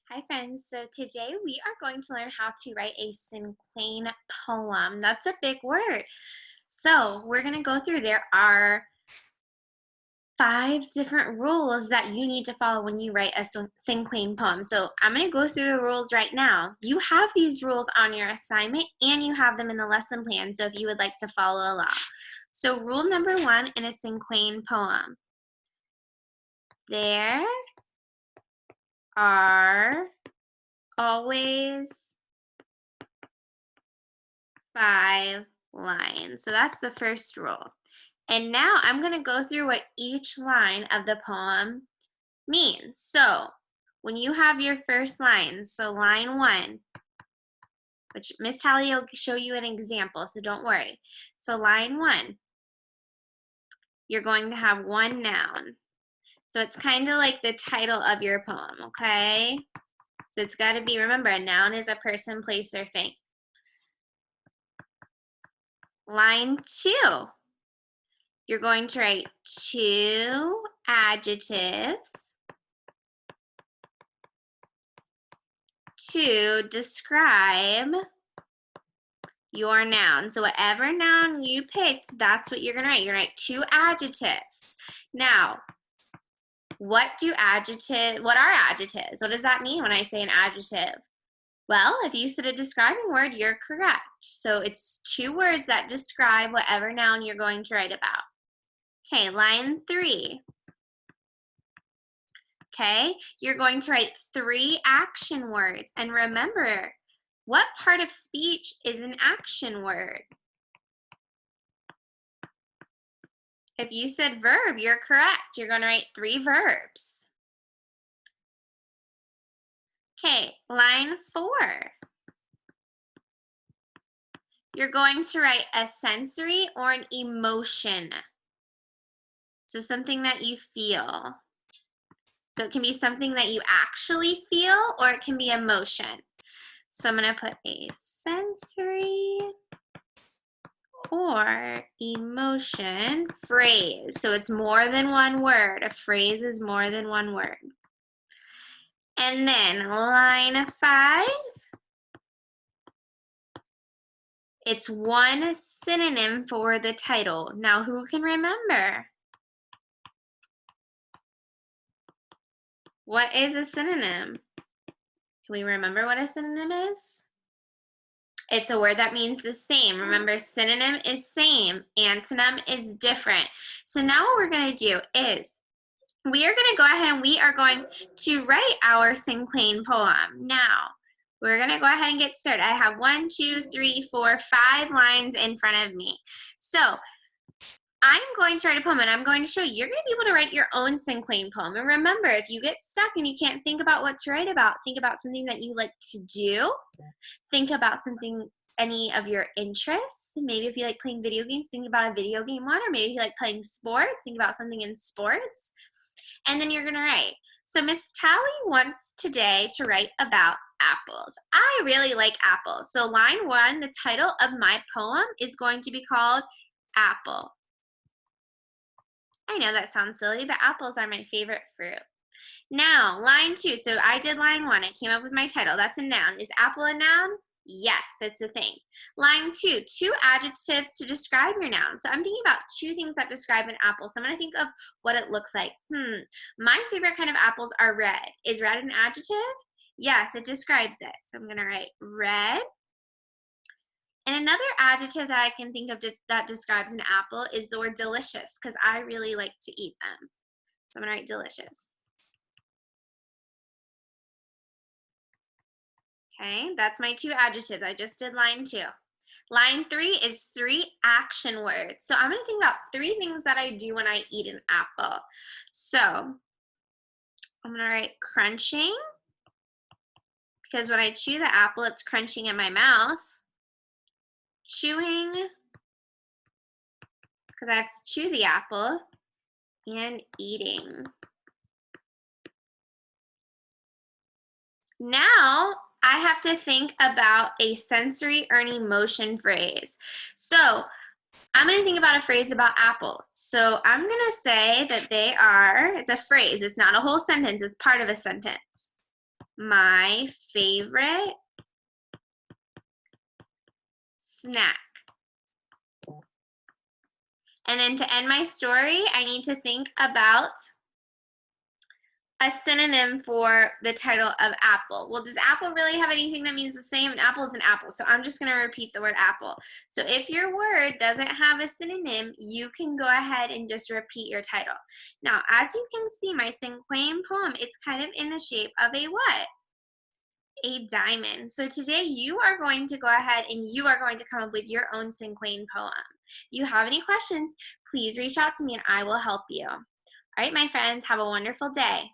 Hi friends, so today we are going to learn how to write a Cinquain poem. That's a big word. So we're going to go through. There are 5 different rules that you need to follow when you write a Cinquain poem. So I'm going to go through the rules right now. You have these rules on your assignment and you have them in the lesson plan, so if you would like to follow along. So rule number 1 in a Cinquain poem. There are always 5 lines. So that's the first rule. And now I'm going to go through what each line of the poem means. So when you have your first line, so line 1, which Miss Tally will show you an example, so don't worry. So line 1, you're going to have one noun. So it's kind of like the title of your poem, okay? So it's got to be, remember, a noun is a person, place, or thing. Line 2, you're going to write 2 adjectives to describe your noun. So whatever noun you picked, that's what you're going to write. You're going to write 2 adjectives. Now, what are adjectives? What does that mean when I say an adjective? Well, if you said a describing word, you're correct. So it's 2 words that describe whatever noun you're going to write about. Okay, line 3. Okay, you're going to write 3 action words. And remember, what part of speech is an action word? If you said verb, you're correct. You're going to write 3 verbs. Okay, line 4. You're going to write a sensory or an emotion. So something that you feel. So it can be something that you actually feel, or it can be emotion. So I'm going to put a sensory or emotion phrase. So it's more than one word. A phrase is more than one word. And then line 5, it's one synonym for the title. Now who can remember? What is a synonym? Can we remember what a synonym is? It's a word that means the same. Remember, synonym is same, antonym is different. So now what we're going to do is we are going to go ahead and we are going to write our Cinquain poem. Now, we're going to go ahead and get started. I have 1, 2, 3, 4, 5 lines in front of me. So I'm going to write a poem and I'm going to show you. You're going to be able to write your own Cinquain poem. And remember, if you get stuck and you can't think about what to write about, think about something that you like to do. Think about something, any of your interests. Maybe if you like playing video games, think about a video game one. Or maybe if you like playing sports, think about something in sports. And then you're going to write. So Miss Tally wants today to write about apples. I really like apples. So line 1, the title of my poem is going to be called Apple. I know that sounds silly, but apples are my favorite fruit. Now, line 2. So I did line 1. I came up with my title. That's a noun. Is apple a noun? Yes, it's a thing. Line 2, 2 adjectives to describe your noun. So I'm thinking about 2 things that describe an apple. So I'm going to think of what it looks like. My favorite kind of apples are red. Is red an adjective? Yes, it describes it. So I'm going to write red. And another adjective that I can think of that describes an apple is the word delicious, because I really like to eat them. So I'm going to write delicious. Okay, that's my 2 adjectives. I just did line 2. Line 3 is 3 action words. So I'm going to think about 3 things that I do when I eat an apple. So I'm going to write crunching, because when I chew the apple, it's crunching in my mouth. Chewing, because I have to chew the apple. And eating. Now I have to think about a sensory or an emotion phrase. So I'm going to think about a phrase about apples. So I'm going to say that it's a phrase. It's not a whole sentence. It's part of a sentence. my favorite snack. And then to end my story, I need to think about a synonym for the title of apple. Well, does apple really have anything that means the same? An apple is an apple, so I'm just going to repeat the word apple. So if your word doesn't have a synonym, you can go ahead and just repeat your title. Now, as you can see, my Cinquain poem, it's kind of in the shape of a what? A diamond. So today you are going to go ahead and you are going to come up with your own Cinquain poem. If you have any questions, please reach out to me and I will help you. All right, my friends, have a wonderful day.